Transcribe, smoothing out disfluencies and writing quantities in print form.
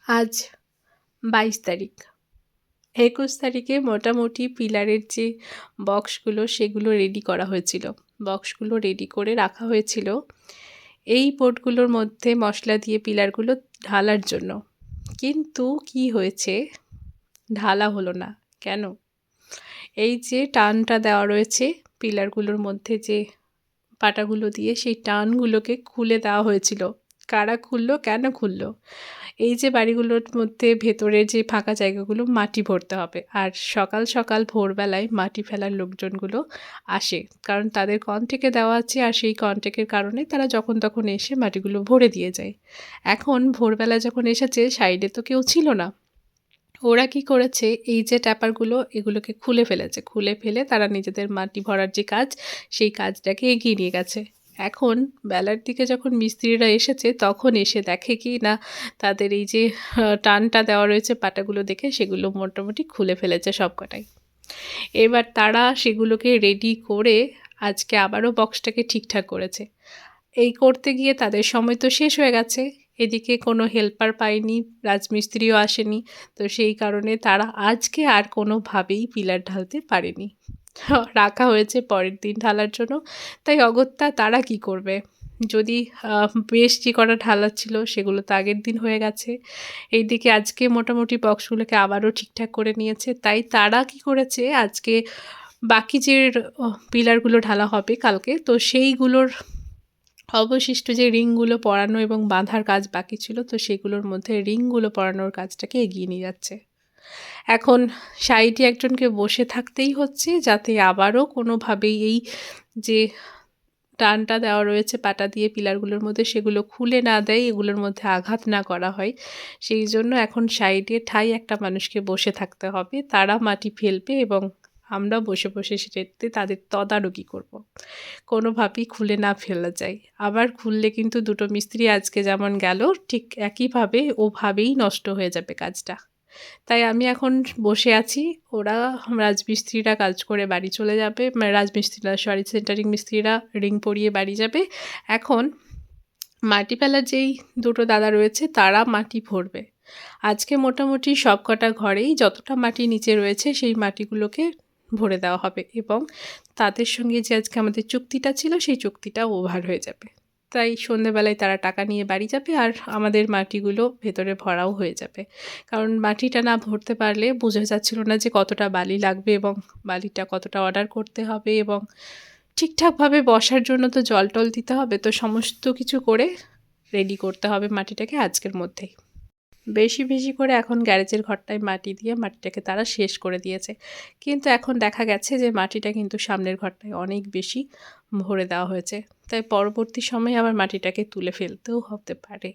আজ 22 তারিখ। 21 তারিখে মোটামুটি পিলারের যে বক্সগুলো সেগুলো রেডি করা হয়েছিল। বক্সগুলো রেডি করে রাখা হয়েছিল এই বোর্ডগুলোর মধ্যে মশলা দিয়ে পিলারগুলো ঢালার জন্য। কিন্তু কি হয়েছে, ঢালা হলো না। কেন? এই যে টানটা দেওয়া রয়েছে পিলারগুলোর মধ্যে, যে পাটাগুলো দিয়ে সেই টানগুলোকে খুলে দেওয়া হয়েছিল। কারা খুললো, কেন খুললো? এই যে বাড়িগুলোর মধ্যে ভেতরে যে ফাঁকা জায়গাগুলো মাটি ভরতে হবে, আর সকাল সকাল ভোরবেলায় মাটি ফেলার লোকজনগুলো আসে, কারণ তাদের কন্ট্রাক্টে দেওয়া আছে, আর সেই কন্ট্রাক্টের কারণে তারা যখন তখন এসে মাটিগুলো ভরে দিয়ে যায়। এখন ভোরবেলা যখন এসেছে, সাইডে তো কেউ ছিল না। ওরা কি করেছে, এই যে ট্যাপারগুলো এগুলোকে খুলে ফেলেছে। খুলে ফেলে তারা নিজেদের মাটি ভরার যে কাজ, সেই কাজটাকে এগিয়ে নিয়ে গেছে। এখন বেলার দিকে যখন মিস্ত্রিরা এসেছে, তখন এসে দেখে কি না, তাদের এই যে টানটা দেওয়া রয়েছে পাটাগুলো দেখে সেগুলো মোটামুটি খুলে ফেলেছে সবকটাই। এবার তারা সেগুলোকে রেডি করে আজকে আবারও বক্সটাকে ঠিকঠাক করেছে। এই করতে গিয়ে তাদের সময় তো শেষ হয়ে গেছে। এদিকে কোনো হেল্পার পায়নি, রাজমিস্ত্রিও আসেনি। তো সেই কারণে তারা আজকে আর কোনোভাবেই পিলার ঢালতে পারেনি। রাখা হয়েছে পরের দিন ঢালার জন্য। তাই অগত্যা তারা কি করবে? যদি বেশ যে কটা ঢালার ছিল সেগুলো তো আগের দিন হয়ে গেছে। এইদিকে আজকে মোটামুটি বক্সগুলোকে আবারও ঠিকঠাক করে নিয়েছে। তাই তারা কি করেছে, আজকে বাকি যে পিলারগুলো ঢালা হবে কালকে, তো সেইগুলোর অবশিষ্ট যে রিংগুলো পরানো এবং বাঁধার কাজ বাকি ছিল, তো সেগুলোর মধ্যে রিংগুলো পরানোর কাজটাকে এগিয়ে নিয়ে যাচ্ছে। এখন সাইডে একজনকে বসে থাকতেই হচ্ছে, যাতে আবারও কোনোভাবেই এই যে টানটা দেওয়া রয়েছে পাটা দিয়ে পিলারগুলোর মধ্যে, সেগুলো খুলে না দেয়, এগুলোর মধ্যে আঘাত না করা হয়। সেই জন্য এখন সাইডে ঠাই একটা মানুষকে বসে থাকতে হবে। তারা মাটি ফেলবে এবং আমরা বসে বসে সেটাতে তাদের তদারকি করব। কোনোভাবেই খুলে না ফেলা যায়। আবার খুললে কিন্তু দুটো মিস্ত্রি আজকে যেমন গেল, ঠিক একইভাবে ওভাবেই নষ্ট হয়ে যাবে কাজটা। তাই আমি এখন বসে আছি। ওরা রাজমিস্ত্রিরা কাজ করে বাড়ি চলে যাবে, রাজমিস্ত্রিরা সরি সেন্টারিং মিস্ত্রিরা রিং পরিয়ে বাড়ি যাবে। এখন মাটি ফেলার যেই দুটো দাদা রয়েছে তারা মাটি ভরবে। আজকে মোটামুটি সবকটা ঘরেই যতটা মাটি নিচে রয়েছে সেই মাটিগুলোকে ভরে দেওয়া হবে, এবং তাদের সঙ্গে যে আজকে আমাদের চুক্তিটা ছিল সেই চুক্তিটা ওভার হয়ে যাবে। তাই সন্ধেবেলায় তারা টাকা নিয়ে বাড়ি যাবে, আর আমাদের মাটিগুলো ভেতরে ভরাও হয়ে যাবে। কারণ মাটিটা না ভরতে পারলে বোঝা যাচ্ছিল না যে কতটা বালি লাগবে এবং বালিটা কতটা অর্ডার করতে হবে, এবং ঠিকঠাকভাবে বসার জন্য তো জল টল দিতে হবে। তো সমস্ত কিছু করে রেডি করতে হবে মাটিটাকে আজকের মধ্যেই। বেশি বেশি করে এখন গ্যারেজের ঘরটায় মাটি দিয়ে মাটিটাকে তারা শেষ করে দিয়েছে। কিন্তু এখন দেখা গেছে যে মাটিটা কিন্তু সামনের ঘরটায় অনেক বেশি ভরে দেওয়া হয়েছে। তাই পরবর্তী সময়ে আবার মাটিটাকে তুলে ফেলতেও হতে পারে।